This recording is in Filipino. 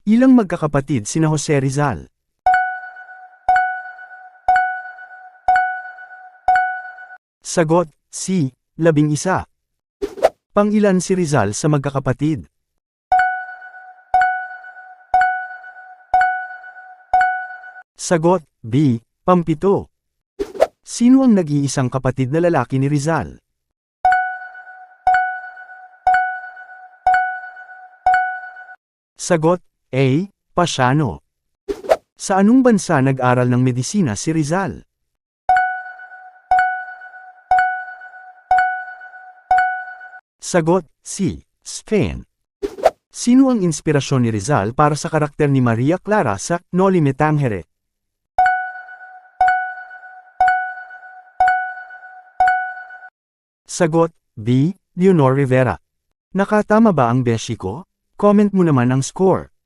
Ilang magkakapatid sina Jose Rizal? Sagot, C. 11. Pangilan si Rizal sa magkakapatid? Sagot, B. Pampito. Sino ang nag-iisang kapatid na lalaki ni Rizal? Sagot, A. Pasiano. Sa anong bansa nag-aral ng medisina si Rizal? Sagot, C. Spain. Sino ang inspirasyon ni Rizal para sa karakter ni Maria Clara sa Noli Me Tangere? Sagot, B. Leonor Rivera. Nakatama ba ang beshi ko? Comment mo naman ang score.